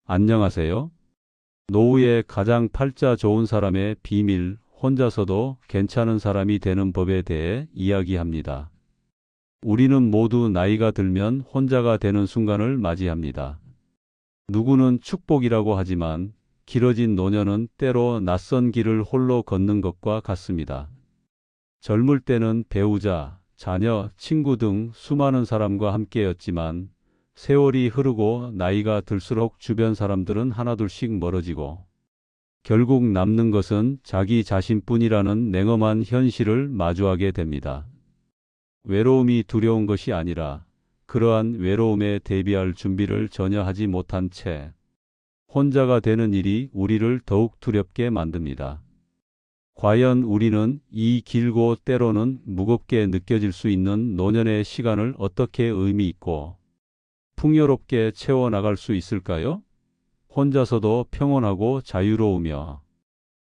안녕하세요. 노후에 가장 팔자 좋은 사람의 비밀, 혼자서도 괜찮은 사람이 되는 법에 대해 이야기합니다. 우리는 모두 나이가 들면 혼자가 되는 순간을 맞이합니다. 누구는 축복이라고 하지만 길어진 노년은 때로 낯선 길을 홀로 걷는 것과 같습니다. 젊을 때는 배우자, 자녀, 친구 등 수많은 사람과 함께였지만 세월이 흐르고 나이가 들수록 주변 사람들은 하나둘씩 멀어지고 결국 남는 것은 자기 자신뿐이라는 냉엄한 현실을 마주하게 됩니다. 외로움이 두려운 것이 아니라 그러한 외로움에 대비할 준비를 전혀 하지 못한 채 혼자가 되는 일이 우리를 더욱 두렵게 만듭니다. 과연 우리는 이 길고 때로는 무겁게 느껴질 수 있는 노년의 시간을 어떻게 의미 있고 풍요롭게 채워나갈 수 있을까요? 혼자서도 평온하고 자유로우며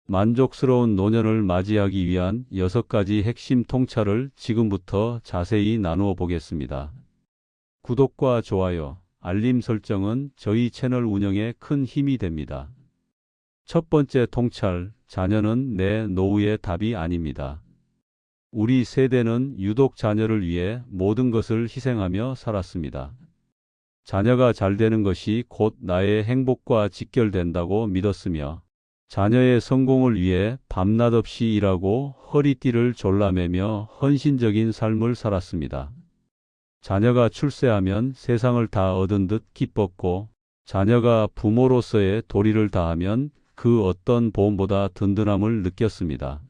만족스러운 노년을 맞이하기 위한 6가지 핵심 통찰을 지금부터 자세히 나누어 보겠습니다. 구독과 좋아요, 알림 설정은 저희 채널 운영에 큰 힘이 됩니다. 첫 번째 통찰, 자녀는 내 노후의 답이 아닙니다. 우리 세대는 유독 자녀를 위해 모든 것을 희생하며 살았습니다. 자녀가 잘 되는 것이 곧 나의 행복과 직결된다고 믿었으며 자녀의 성공을 위해 밤낮 없이 일하고 허리띠를 졸라매며 헌신적인 삶을 살았습니다. 자녀가 출세하면 세상을 다 얻은 듯 기뻤고 자녀가 부모로서의 도리를 다하면 그 어떤 보험보다 든든함을 느꼈습니다.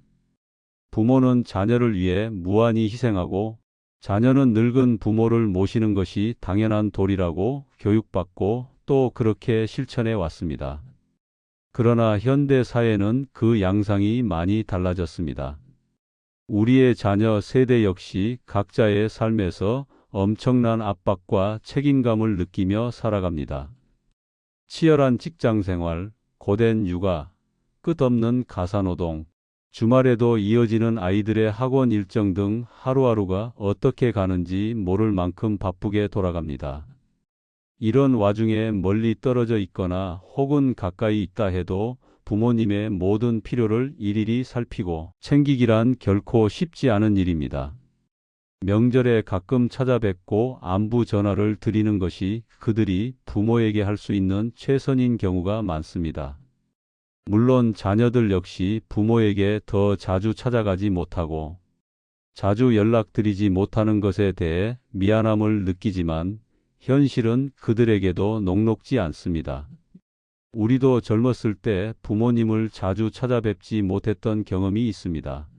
부모는 자녀를 위해 무한히 희생하고 자녀는 늙은 부모를 모시는 것이 당연한 도리라고 교육받고 또 그렇게 실천해 왔습니다. 그러나 현대 사회는 그 양상이 많이 달라졌습니다. 우리의 자녀 세대 역시 각자의 삶에서 엄청난 압박과 책임감을 느끼며 살아갑니다. 치열한 직장 생활, 고된 육아, 끝없는 가사노동, 주말에도 이어지는 아이들의 학원 일정 등 하루하루가 어떻게 가는지 모를 만큼 바쁘게 돌아갑니다. 이런 와중에 멀리 떨어져 있거나 혹은 가까이 있다 해도 부모님의 모든 필요를 일일이 살피고 챙기기란 결코 쉽지 않은 일입니다. 명절에 가끔 찾아뵙고 안부 전화를 드리는 것이 그들이 부모에게 할 수 있는 최선인 경우가 많습니다. 물론 자녀들 역시 부모에게 더 자주 찾아가지 못하고 자주 연락드리지 못하는 것에 대해 미안함을 느끼지만 현실은 그들에게도 녹록지 않습니다. 우리도 젊었을 때 부모님을 자주 찾아뵙지 못했던 경험이 있습니다.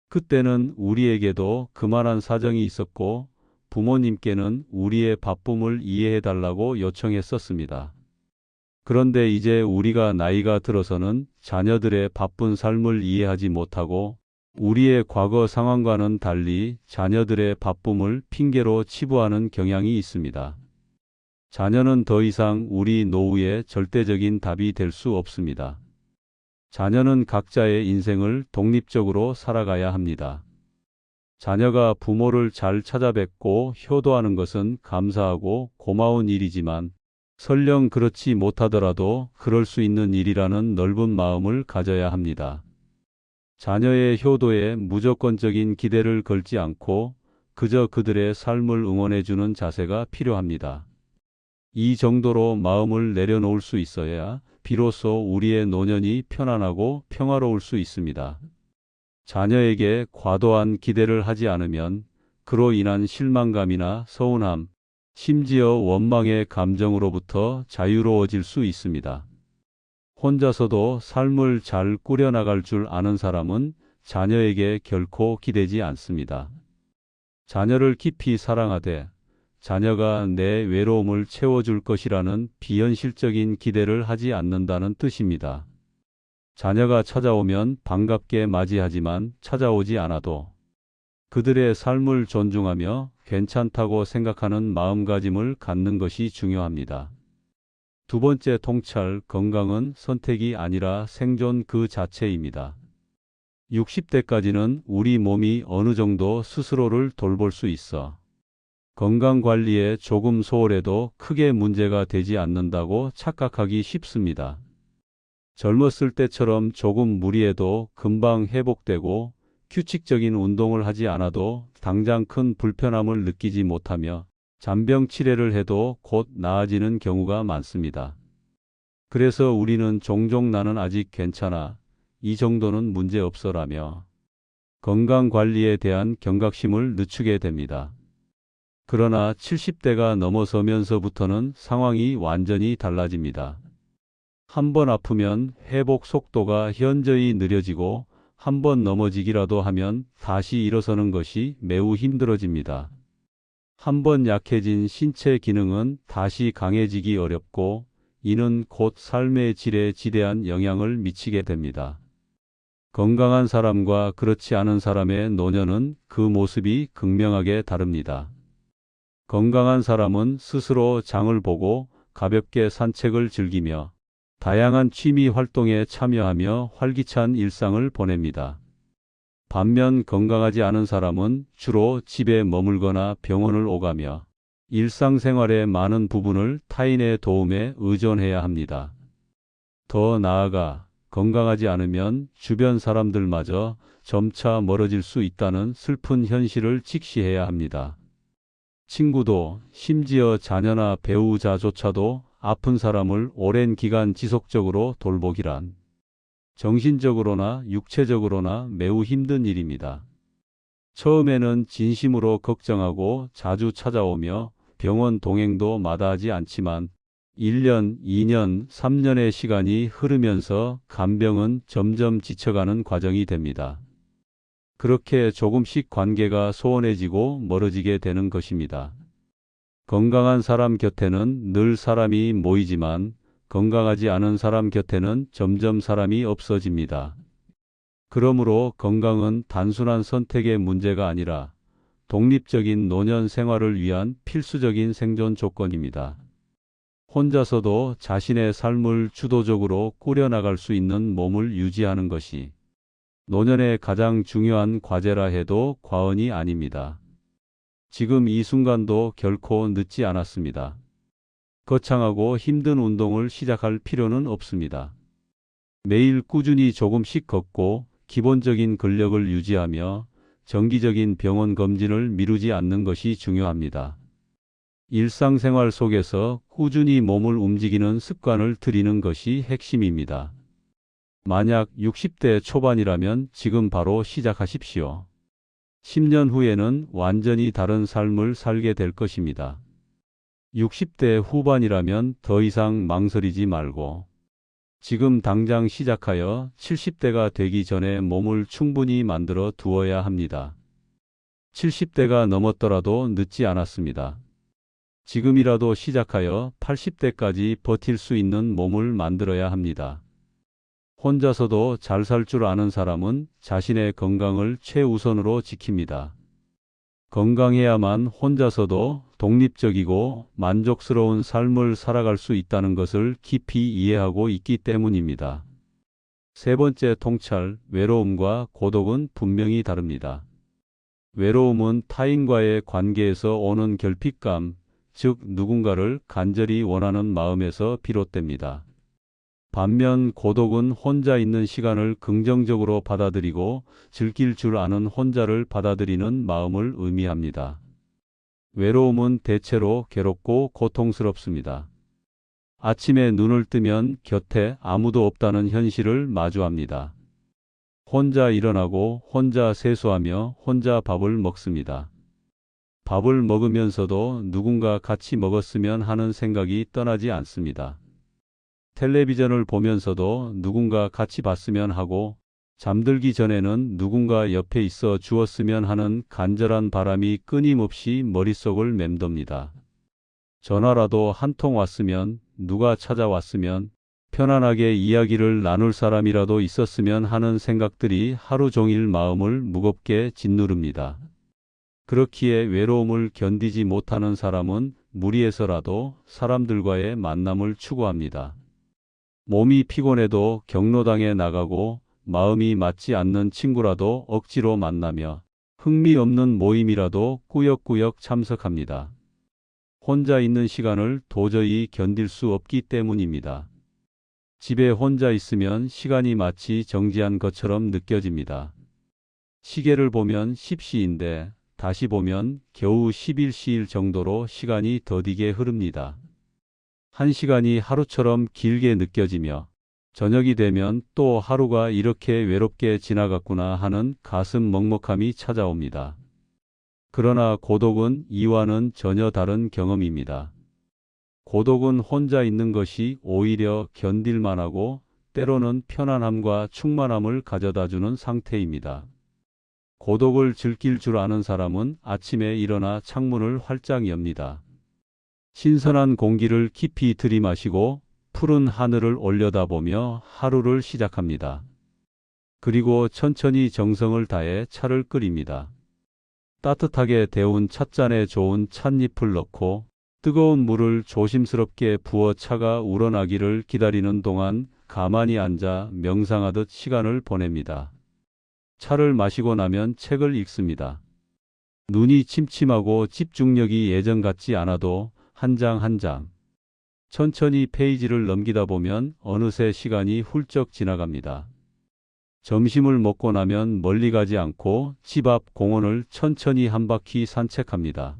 그때는 우리에게도 그만한 사정이 있었고 부모님께는 우리의 바쁨을 이해해달라고 요청했었습니다. 그런데 이제 우리가 나이가 들어서는 자녀들의 바쁜 삶을 이해하지 못하고 우리의 과거 상황과는 달리 자녀들의 바쁨을 핑계로 치부하는 경향이 있습니다. 자녀는 더 이상 우리 노후의 절대적인 답이 될 수 없습니다. 자녀는 각자의 인생을 독립적으로 살아가야 합니다. 자녀가 부모를 잘 찾아뵙고 효도하는 것은 감사하고 고마운 일이지만 설령 그렇지 못하더라도 그럴 수 있는 일이라는 넓은 마음을 가져야 합니다. 자녀의 효도에 무조건적인 기대를 걸지 않고 그저 그들의 삶을 응원해주는 자세가 필요합니다. 이 정도로 마음을 내려놓을 수 있어야 비로소 우리의 노년이 편안하고 평화로울 수 있습니다. 자녀에게 과도한 기대를 하지 않으면 그로 인한 실망감이나 서운함, 심지어 원망의 감정으로부터 자유로워질 수 있습니다. 혼자서도 삶을 잘 꾸려나갈 줄 아는 사람은 자녀에게 결코 기대지 않습니다. 자녀를 깊이 사랑하되 자녀가 내 외로움을 채워줄 것이라는 비현실적인 기대를 하지 않는다는 뜻입니다. 자녀가 찾아오면 반갑게 맞이하지만 찾아오지 않아도 그들의 삶을 존중하며 괜찮다고 생각하는 마음가짐을 갖는 것이 중요합니다. 두 번째 통찰, 건강은 선택이 아니라 생존 그 자체입니다. 60대까지는 우리 몸이 어느 정도 스스로를 돌볼 수 있어 건강관리에 조금 소홀해도 크게 문제가 되지 않는다고 착각하기 쉽습니다. 젊었을 때처럼 조금 무리해도 금방 회복되고 규칙적인 운동을 하지 않아도 당장 큰 불편함을 느끼지 못하며 잔병 치레를 해도 곧 나아지는 경우가 많습니다. 그래서 우리는 종종 나는 아직 괜찮아, 이 정도는 문제 없어라며 건강관리에 대한 경각심을 늦추게 됩니다. 그러나 70대가 넘어서면서부터는 상황이 완전히 달라집니다. 한번 아프면 회복 속도가 현저히 느려지고 한번 넘어지기라도 하면 다시 일어서는 것이 매우 힘들어집니다. 한번 약해진 신체 기능은 다시 강해지기 어렵고 이는 곧 삶의 질에 지대한 영향을 미치게 됩니다. 건강한 사람과 그렇지 않은 사람의 노년은 그 모습이 극명하게 다릅니다. 건강한 사람은 스스로 장을 보고 가볍게 산책을 즐기며 다양한 취미 활동에 참여하며 활기찬 일상을 보냅니다. 반면 건강하지 않은 사람은 주로 집에 머물거나 병원을 오가며 일상생활의 많은 부분을 타인의 도움에 의존해야 합니다. 더 나아가 건강하지 않으면 주변 사람들마저 점차 멀어질 수 있다는 슬픈 현실을 직시해야 합니다. 친구도 심지어 자녀나 배우자조차도 아픈 사람을 오랜 기간 지속적으로 돌보기란 정신적으로나 육체적으로나 매우 힘든 일입니다. 처음에는 진심으로 걱정하고 자주 찾아오며 병원 동행도 마다하지 않지만 1년, 2년, 3년의 시간이 흐르면서 간병은 점점 지쳐가는 과정이 됩니다. 그렇게 조금씩 관계가 소원해지고 멀어지게 되는 것입니다. 건강한 사람 곁에는 늘 사람이 모이지만 건강하지 않은 사람 곁에는 점점 사람이 없어집니다. 그러므로 건강은 단순한 선택의 문제가 아니라 독립적인 노년 생활을 위한 필수적인 생존 조건입니다. 혼자서도 자신의 삶을 주도적으로 꾸려나갈 수 있는 몸을 유지하는 것이 노년의 가장 중요한 과제라 해도 과언이 아닙니다. 지금 이 순간도 결코 늦지 않았습니다. 거창하고 힘든 운동을 시작할 필요는 없습니다. 매일 꾸준히 조금씩 걷고 기본적인 근력을 유지하며 정기적인 병원 검진을 미루지 않는 것이 중요합니다. 일상생활 속에서 꾸준히 몸을 움직이는 습관을 들이는 것이 핵심입니다. 만약 60대 초반이라면 지금 바로 시작하십시오. 10년 후에는 완전히 다른 삶을 살게 될 것입니다. 60대 후반이라면 더 이상 망설이지 말고 지금 당장 시작하여 70대가 되기 전에 몸을 충분히 만들어 두어야 합니다. 70대가 넘었더라도 늦지 않았습니다. 지금이라도 시작하여 80대까지 버틸 수 있는 몸을 만들어야 합니다. 혼자서도 잘 살 줄 아는 사람은 자신의 건강을 최우선으로 지킵니다. 건강해야만 혼자서도 독립적이고 만족스러운 삶을 살아갈 수 있다는 것을 깊이 이해하고 있기 때문입니다. 세 번째 통찰, 외로움과 고독은 분명히 다릅니다. 외로움은 타인과의 관계에서 오는 결핍감, 즉 누군가를 간절히 원하는 마음에서 비롯됩니다. 반면 고독은 혼자 있는 시간을 긍정적으로 받아들이고 즐길 줄 아는 혼자를 받아들이는 마음을 의미합니다. 외로움은 대체로 괴롭고 고통스럽습니다. 아침에 눈을 뜨면 곁에 아무도 없다는 현실을 마주합니다. 혼자 일어나고 혼자 세수하며 혼자 밥을 먹습니다. 밥을 먹으면서도 누군가 같이 먹었으면 하는 생각이 떠나지 않습니다. 텔레비전을 보면서도 누군가 같이 봤으면 하고 잠들기 전에는 누군가 옆에 있어 주었으면 하는 간절한 바람이 끊임없이 머릿속을 맴돕니다. 전화라도 한 통 왔으면, 누가 찾아왔으면, 편안하게 이야기를 나눌 사람이라도 있었으면 하는 생각들이 하루 종일 마음을 무겁게 짓누릅니다. 그렇기에 외로움을 견디지 못하는 사람은 무리해서라도 사람들과의 만남을 추구합니다. 몸이 피곤해도 경로당에 나가고 마음이 맞지 않는 친구라도 억지로 만나며 흥미없는 모임이라도 꾸역꾸역 참석합니다. 혼자 있는 시간을 도저히 견딜 수 없기 때문입니다. 집에 혼자 있으면 시간이 마치 정지한 것처럼 느껴집니다. 시계를 보면 10시인데 다시 보면 겨우 11시일 정도로 시간이 더디게 흐릅니다. 한 시간이 하루처럼 길게 느껴지며 저녁이 되면 또 하루가 이렇게 외롭게 지나갔구나 하는 가슴 먹먹함이 찾아옵니다. 그러나 고독은 이와는 전혀 다른 경험입니다. 고독은 혼자 있는 것이 오히려 견딜만하고 때로는 편안함과 충만함을 가져다주는 상태입니다. 고독을 즐길 줄 아는 사람은 아침에 일어나 창문을 활짝 엽니다. 신선한 공기를 깊이 들이마시고 푸른 하늘을 올려다보며 하루를 시작합니다. 그리고 천천히 정성을 다해 차를 끓입니다. 따뜻하게 데운 찻잔에 좋은 찻잎을 넣고 뜨거운 물을 조심스럽게 부어 차가 우러나기를 기다리는 동안 가만히 앉아 명상하듯 시간을 보냅니다. 차를 마시고 나면 책을 읽습니다. 눈이 침침하고 집중력이 예전 같지 않아도 한 장 한 장 천천히 페이지를 넘기다 보면 어느새 시간이 훌쩍 지나갑니다. 점심을 먹고 나면 멀리 가지 않고 집 앞 공원을 천천히 한 바퀴 산책합니다.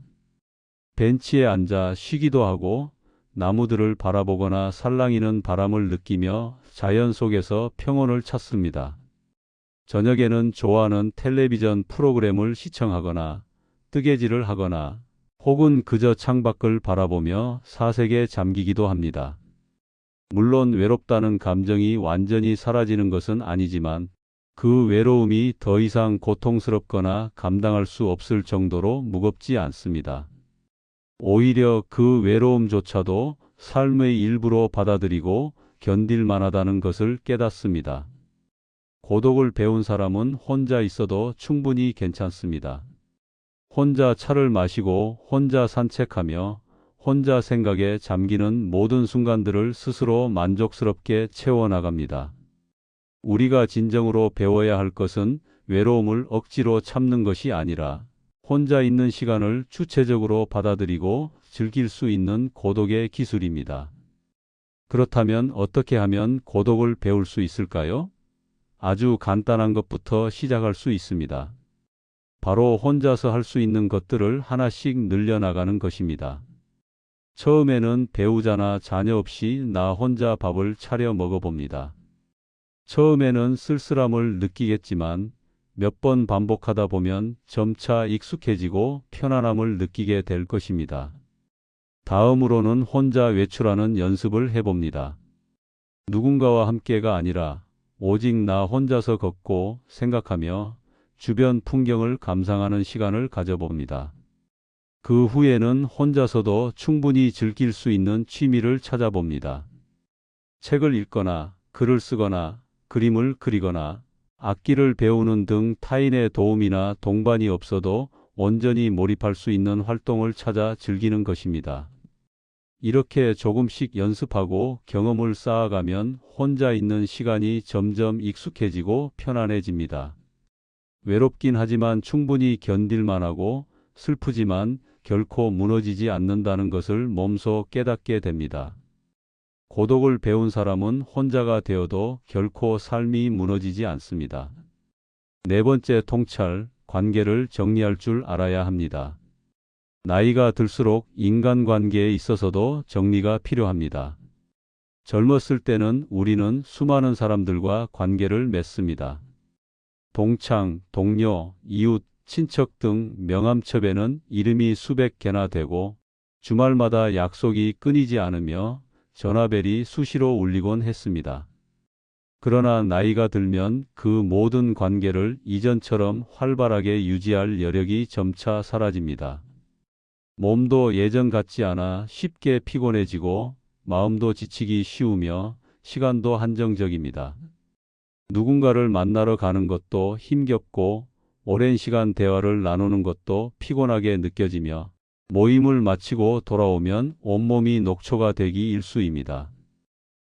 벤치에 앉아 쉬기도 하고 나무들을 바라보거나 살랑이는 바람을 느끼며 자연 속에서 평온을 찾습니다. 저녁에는 좋아하는 텔레비전 프로그램을 시청하거나 뜨개질을 하거나 혹은 그저 창밖을 바라보며 사색에 잠기기도 합니다. 물론 외롭다는 감정이 완전히 사라지는 것은 아니지만 그 외로움이 더 이상 고통스럽거나 감당할 수 없을 정도로 무겁지 않습니다. 오히려 그 외로움조차도 삶의 일부로 받아들이고 견딜 만하다는 것을 깨닫습니다. 고독을 배운 사람은 혼자 있어도 충분히 괜찮습니다. 혼자 차를 마시고 혼자 산책하며 혼자 생각에 잠기는 모든 순간들을 스스로 만족스럽게 채워나갑니다. 우리가 진정으로 배워야 할 것은 외로움을 억지로 참는 것이 아니라 혼자 있는 시간을 주체적으로 받아들이고 즐길 수 있는 고독의 기술입니다. 그렇다면 어떻게 하면 고독을 배울 수 있을까요? 아주 간단한 것부터 시작할 수 있습니다. 바로 혼자서 할 수 있는 것들을 하나씩 늘려나가는 것입니다. 처음에는 배우자나 자녀 없이 나 혼자 밥을 차려 먹어봅니다. 처음에는 쓸쓸함을 느끼겠지만 몇 번 반복하다 보면 점차 익숙해지고 편안함을 느끼게 될 것입니다. 다음으로는 혼자 외출하는 연습을 해봅니다. 누군가와 함께가 아니라 오직 나 혼자서 걷고 생각하며 주변 풍경을 감상하는 시간을 가져봅니다. 그 후에는 혼자서도 충분히 즐길 수 있는 취미를 찾아봅니다. 책을 읽거나 글을 쓰거나 그림을 그리거나 악기를 배우는 등 타인의 도움이나 동반이 없어도 온전히 몰입할 수 있는 활동을 찾아 즐기는 것입니다. 이렇게 조금씩 연습하고 경험을 쌓아가면 혼자 있는 시간이 점점 익숙해지고 편안해집니다. 외롭긴 하지만 충분히 견딜만하고 슬프지만 결코 무너지지 않는다는 것을 몸소 깨닫게 됩니다. 고독을 배운 사람은 혼자가 되어도 결코 삶이 무너지지 않습니다. 네 번째 통찰, 관계를 정리할 줄 알아야 합니다. 나이가 들수록 인간관계에 있어서도 정리가 필요합니다. 젊었을 때는 우리는 수많은 사람들과 관계를 맺습니다. 동창, 동료, 이웃, 친척 등 명함첩에는 이름이 수백 개나 되고 주말마다 약속이 끊이지 않으며 전화벨이 수시로 울리곤 했습니다. 그러나 나이가 들면 그 모든 관계를 이전처럼 활발하게 유지할 여력이 점차 사라집니다. 몸도 예전 같지 않아 쉽게 피곤해지고 마음도 지치기 쉬우며 시간도 한정적입니다. 누군가를 만나러 가는 것도 힘겹고 오랜 시간 대화를 나누는 것도 피곤하게 느껴지며 모임을 마치고 돌아오면 온몸이 녹초가 되기 일쑤입니다.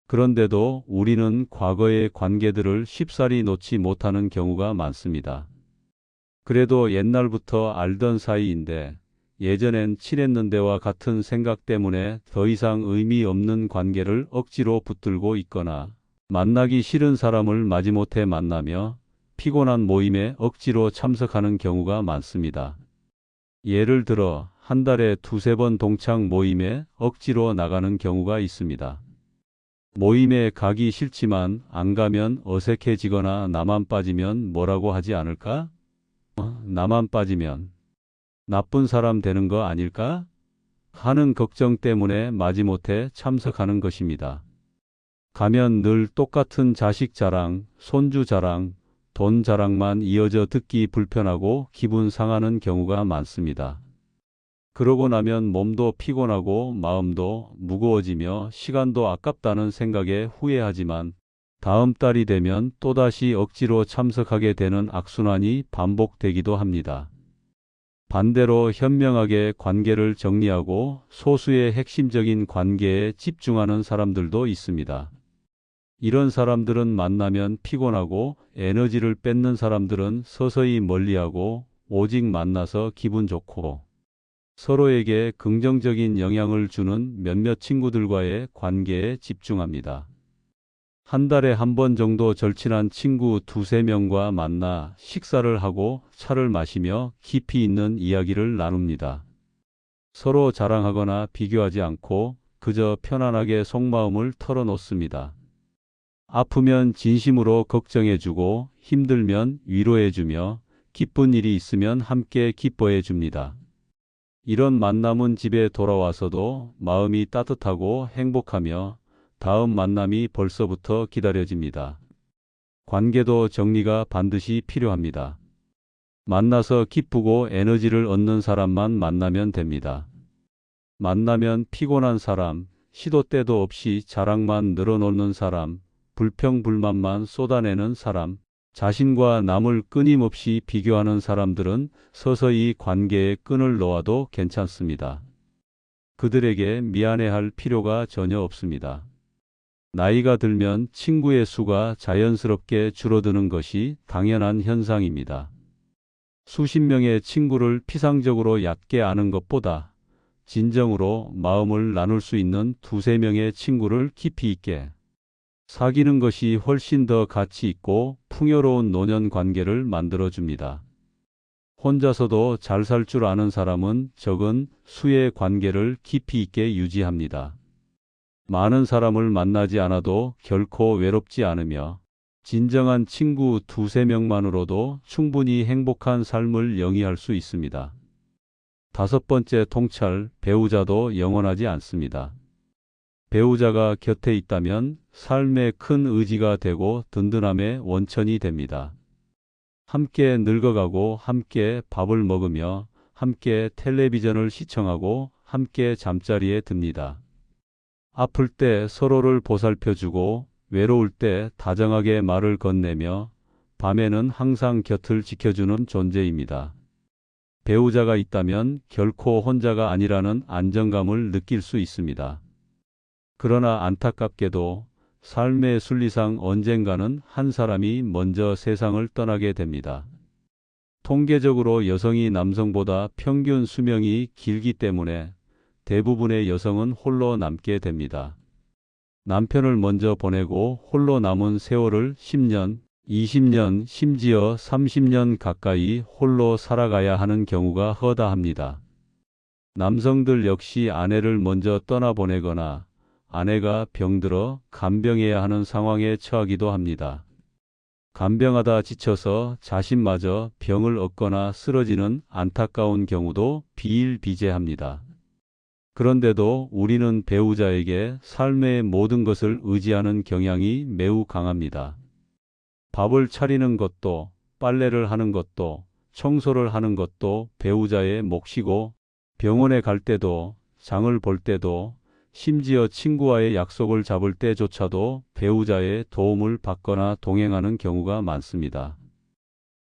그런데도 우리는 과거의 관계들을 쉽사리 놓지 못하는 경우가 많습니다. 그래도 옛날부터 알던 사이인데 예전엔 친했는데와 같은 생각 때문에 더 이상 의미 없는 관계를 억지로 붙들고 있거나 만나기 싫은 사람을 마지못해 만나며 피곤한 모임에 억지로 참석하는 경우가 많습니다. 예를 들어 한 달에 두세 번 동창 모임에 억지로 나가는 경우가 있습니다. 모임에 가기 싫지만 안 가면 어색해지거나 나만 빠지면 뭐라고 하지 않을까? 나만 빠지면 나쁜 사람 되는 거 아닐까? 하는 걱정 때문에 마지못해 참석하는 것입니다. 가면 늘 똑같은 자식 자랑, 손주 자랑, 돈 자랑만 이어져 듣기 불편하고 기분 상하는 경우가 많습니다. 그러고 나면 몸도 피곤하고 마음도 무거워지며 시간도 아깝다는 생각에 후회하지만 다음 달이 되면 또다시 억지로 참석하게 되는 악순환이 반복되기도 합니다. 반대로 현명하게 관계를 정리하고 소수의 핵심적인 관계에 집중하는 사람들도 있습니다. 이런 사람들은 만나면 피곤하고 에너지를 뺏는 사람들은 서서히 멀리하고 오직 만나서 기분 좋고 서로에게 긍정적인 영향을 주는 몇몇 친구들과의 관계에 집중합니다. 한 달에 한 번 정도 절친한 친구 두세 명과 만나 식사를 하고 차를 마시며 깊이 있는 이야기를 나눕니다. 서로 자랑하거나 비교하지 않고 그저 편안하게 속마음을 털어놓습니다. 아프면 진심으로 걱정해주고 힘들면 위로해주며 기쁜 일이 있으면 함께 기뻐해줍니다. 이런 만남은 집에 돌아와서도 마음이 따뜻하고 행복하며 다음 만남이 벌써부터 기다려집니다. 관계도 정리가 반드시 필요합니다. 만나서 기쁘고 에너지를 얻는 사람만 만나면 됩니다. 만나면 피곤한 사람, 시도 때도 없이 자랑만 늘어놓는 사람, 불평불만만 쏟아내는 사람, 자신과 남을 끊임없이 비교하는 사람들은 서서히 관계에 끈을 놓아도 괜찮습니다. 그들에게 미안해할 필요가 전혀 없습니다. 나이가 들면 친구의 수가 자연스럽게 줄어드는 것이 당연한 현상입니다. 수십 명의 친구를 피상적으로 얕게 아는 것보다 진정으로 마음을 나눌 수 있는 두세 명의 친구를 깊이 있게 사귀는 것이 훨씬 더 가치 있고 풍요로운 노년 관계를 만들어줍니다. 혼자서도 잘 살 줄 아는 사람은 적은 수의 관계를 깊이 있게 유지합니다. 많은 사람을 만나지 않아도 결코 외롭지 않으며 진정한 친구 두세 명만으로도 충분히 행복한 삶을 영위할 수 있습니다. 다섯 번째 통찰, 배우자도 영원하지 않습니다. 배우자가 곁에 있다면 삶의 큰 의지가 되고 든든함의 원천이 됩니다. 함께 늙어가고 함께 밥을 먹으며 함께 텔레비전을 시청하고 함께 잠자리에 듭니다. 아플 때 서로를 보살펴주고 외로울 때 다정하게 말을 건네며 밤에는 항상 곁을 지켜주는 존재입니다. 배우자가 있다면 결코 혼자가 아니라는 안정감을 느낄 수 있습니다. 그러나 안타깝게도 삶의 순리상 언젠가는 한 사람이 먼저 세상을 떠나게 됩니다. 통계적으로 여성이 남성보다 평균 수명이 길기 때문에 대부분의 여성은 홀로 남게 됩니다. 남편을 먼저 보내고 홀로 남은 세월을 10년, 20년, 심지어 30년 가까이 홀로 살아가야 하는 경우가 허다합니다. 남성들 역시 아내를 먼저 떠나보내거나 아내가 병들어 간병해야 하는 상황에 처하기도 합니다. 간병하다 지쳐서 자신마저 병을 얻거나 쓰러지는 안타까운 경우도 비일비재합니다. 그런데도 우리는 배우자에게 삶의 모든 것을 의지하는 경향이 매우 강합니다. 밥을 차리는 것도, 빨래를 하는 것도, 청소를 하는 것도 배우자의 몫이고, 병원에 갈 때도, 장을 볼 때도, 심지어 친구와의 약속을 잡을 때조차도 배우자의 도움을 받거나 동행하는 경우가 많습니다.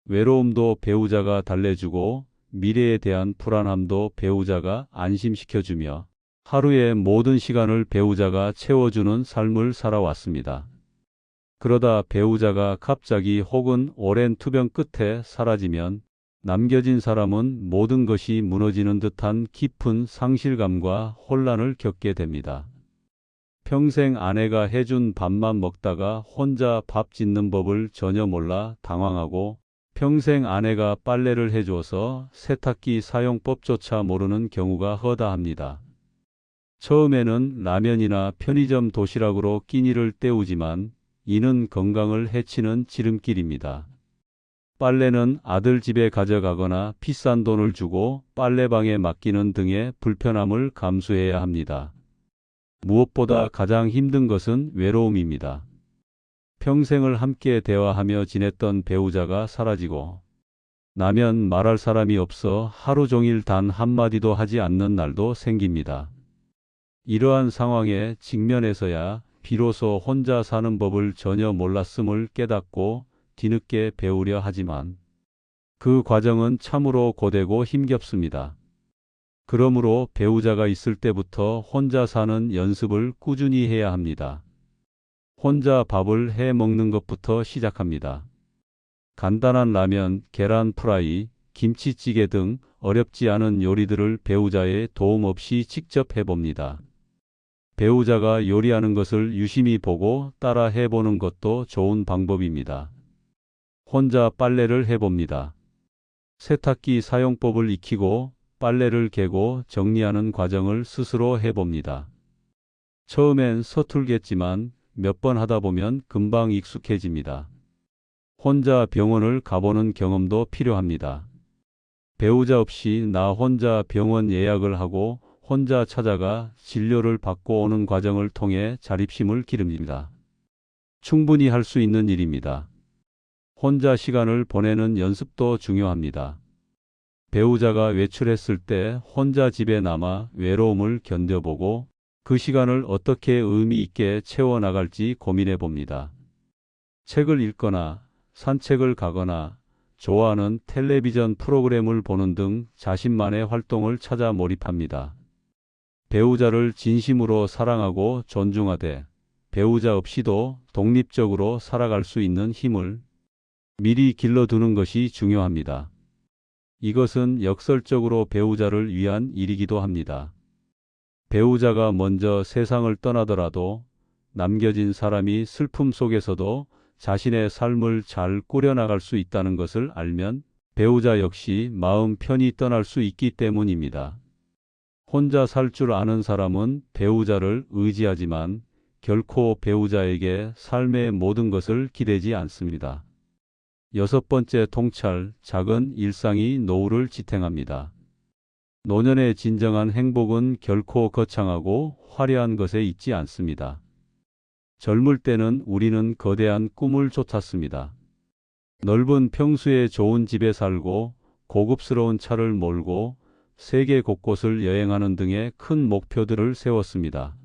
외로움도 배우자가 달래주고 미래에 대한 불안함도 배우자가 안심시켜주며 하루의 모든 시간을 배우자가 채워주는 삶을 살아왔습니다. 그러다 배우자가 갑자기 혹은 오랜 투병 끝에 사라지면 남겨진 사람은 모든 것이 무너지는 듯한 깊은 상실감과 혼란을 겪게 됩니다. 평생 아내가 해준 밥만 먹다가 혼자 밥 짓는 법을 전혀 몰라 당황하고, 평생 아내가 빨래를 해줘서 세탁기 사용법조차 모르는 경우가 허다합니다. 처음에는 라면이나 편의점 도시락으로 끼니를 때우지만 이는 건강을 해치는 지름길입니다. 빨래는 아들 집에 가져가거나 비싼 돈을 주고 빨래방에 맡기는 등의 불편함을 감수해야 합니다. 무엇보다 가장 힘든 것은 외로움입니다. 평생을 함께 대화하며 지냈던 배우자가 사라지고 나면 말할 사람이 없어 하루 종일 단 한마디도 하지 않는 날도 생깁니다. 이러한 상황에 직면해서야 비로소 혼자 사는 법을 전혀 몰랐음을 깨닫고 뒤늦게 배우려 하지만 그 과정은 참으로 고되고 힘겹습니다. 그러므로 배우자가 있을 때부터 혼자 사는 연습을 꾸준히 해야 합니다. 혼자 밥을 해 먹는 것부터 시작합니다. 간단한 라면, 계란 프라이, 김치찌개 등 어렵지 않은 요리들을 배우자의 도움 없이 직접 해봅니다. 배우자가 요리하는 것을 유심히 보고 따라 해보는 것도 좋은 방법입니다. 혼자 빨래를 해봅니다. 세탁기 사용법을 익히고 빨래를 개고 정리하는 과정을 스스로 해봅니다. 처음엔 서툴겠지만 몇 번 하다 보면 금방 익숙해집니다. 혼자 병원을 가보는 경험도 필요합니다. 배우자 없이 나 혼자 병원 예약을 하고 혼자 찾아가 진료를 받고 오는 과정을 통해 자립심을 기릅니다. 충분히 할 수 있는 일입니다. 혼자 시간을 보내는 연습도 중요합니다. 배우자가 외출했을 때 혼자 집에 남아 외로움을 견뎌보고 그 시간을 어떻게 의미 있게 채워나갈지 고민해 봅니다. 책을 읽거나 산책을 가거나 좋아하는 텔레비전 프로그램을 보는 등 자신만의 활동을 찾아 몰입합니다. 배우자를 진심으로 사랑하고 존중하되 배우자 없이도 독립적으로 살아갈 수 있는 힘을 미리 길러두는 것이 중요합니다. 이것은 역설적으로 배우자를 위한 일이기도 합니다. 배우자가 먼저 세상을 떠나더라도 남겨진 사람이 슬픔 속에서도 자신의 삶을 잘 꾸려나갈 수 있다는 것을 알면 배우자 역시 마음 편히 떠날 수 있기 때문입니다. 혼자 살 줄 아는 사람은 배우자를 의지하지만 결코 배우자에게 삶의 모든 것을 기대지 않습니다. 6번째 통찰, 작은 일상이 노후를 지탱합니다. 노년의 진정한 행복은 결코 거창하고 화려한 것에 있지 않습니다. 젊을 때는 우리는 거대한 꿈을 쫓았습니다. 넓은 평수의 좋은 집에 살고 고급스러운 차를 몰고 세계 곳곳을 여행하는 등의 큰 목표들을 세웠습니다.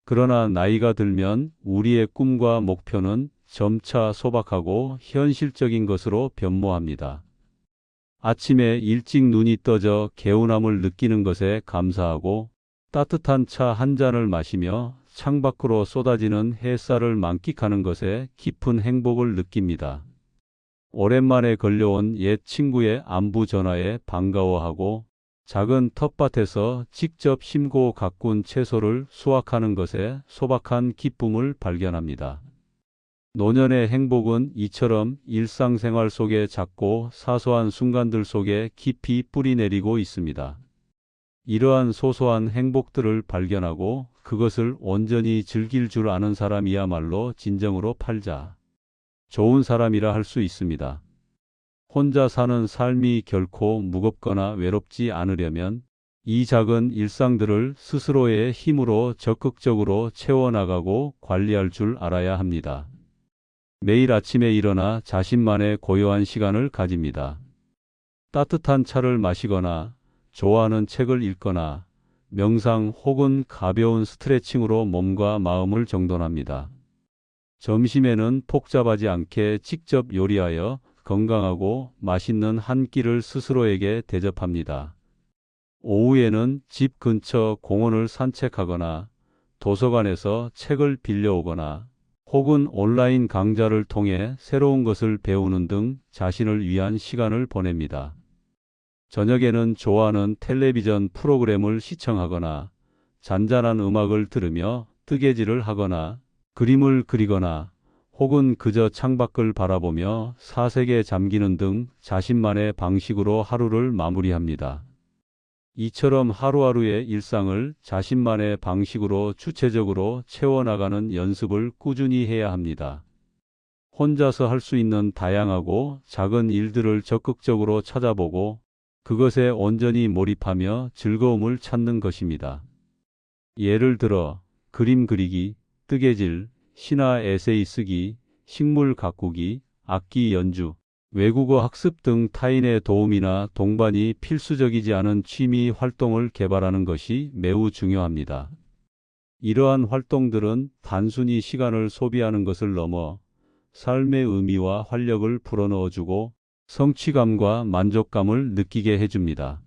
그러나 나이가 들면 우리의 꿈과 목표는 점차 소박하고 현실적인 것으로 변모합니다. 아침에 일찍 눈이 떠져 개운함을 느끼는 것에 감사하고 따뜻한 차 한 잔을 마시며 창밖으로 쏟아지는 햇살을 만끽하는 것에 깊은 행복을 느낍니다. 오랜만에 걸려온 옛 친구의 안부 전화에 반가워하고 작은 텃밭에서 직접 심고 가꾼 채소를 수확하는 것에 소박한 기쁨을 발견합니다. 노년의 행복은 이처럼 일상생활 속의 작고 사소한 순간들 속에 깊이 뿌리내리고 있습니다. 이러한 소소한 행복들을 발견하고 그것을 온전히 즐길 줄 아는 사람이야말로 진정으로 팔자 좋은 사람이라 할 수 있습니다. 혼자 사는 삶이 결코 무겁거나 외롭지 않으려면 이 작은 일상들을 스스로의 힘으로 적극적으로 채워나가고 관리할 줄 알아야 합니다. 매일 아침에 일어나 자신만의 고요한 시간을 가집니다. 따뜻한 차를 마시거나 좋아하는 책을 읽거나 명상 혹은 가벼운 스트레칭으로 몸과 마음을 정돈합니다. 점심에는 복잡하지 않게 직접 요리하여 건강하고 맛있는 한 끼를 스스로에게 대접합니다. 오후에는 집 근처 공원을 산책하거나 도서관에서 책을 빌려오거나 혹은 온라인 강좌를 통해 새로운 것을 배우는 등 자신을 위한 시간을 보냅니다. 저녁에는 좋아하는 텔레비전 프로그램을 시청하거나 잔잔한 음악을 들으며 뜨개질을 하거나 그림을 그리거나 혹은 그저 창밖을 바라보며 사색에 잠기는 등 자신만의 방식으로 하루를 마무리합니다. 이처럼 하루하루의 일상을 자신만의 방식으로 주체적으로 채워나가는 연습을 꾸준히 해야 합니다. 혼자서 할 수 있는 다양하고 작은 일들을 적극적으로 찾아보고 그것에 온전히 몰입하며 즐거움을 찾는 것입니다. 예를 들어 그림 그리기, 뜨개질, 신화 에세이 쓰기, 식물 가꾸기, 악기 연주, 외국어 학습 등 타인의 도움이나 동반이 필수적이지 않은 취미 활동을 개발하는 것이 매우 중요합니다. 이러한 활동들은 단순히 시간을 소비하는 것을 넘어 삶의 의미와 활력을 불어넣어주고 성취감과 만족감을 느끼게 해줍니다.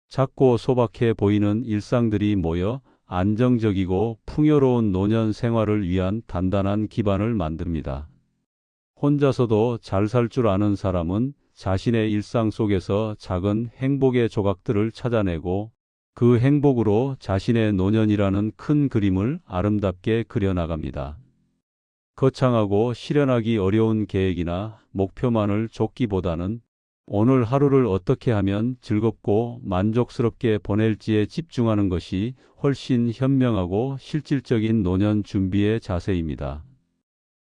작고 소박해 보이는 일상들이 모여 안정적이고 풍요로운 노년 생활을 위한 단단한 기반을 만듭니다. 혼자서도 잘 살 줄 아는 사람은 자신의 일상 속에서 작은 행복의 조각들을 찾아내고 그 행복으로 자신의 노년이라는 큰 그림을 아름답게 그려나갑니다. 거창하고 실현하기 어려운 계획이나 목표만을 쫓기보다는 오늘 하루를 어떻게 하면 즐겁고 만족스럽게 보낼지에 집중하는 것이 훨씬 현명하고 실질적인 노년 준비의 자세입니다.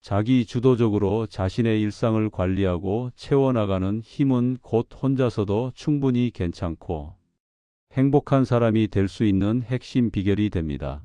자기 주도적으로 자신의 일상을 관리하고 채워나가는 힘은 곧 혼자서도 충분히 괜찮고 행복한 사람이 될 수 있는 핵심 비결이 됩니다.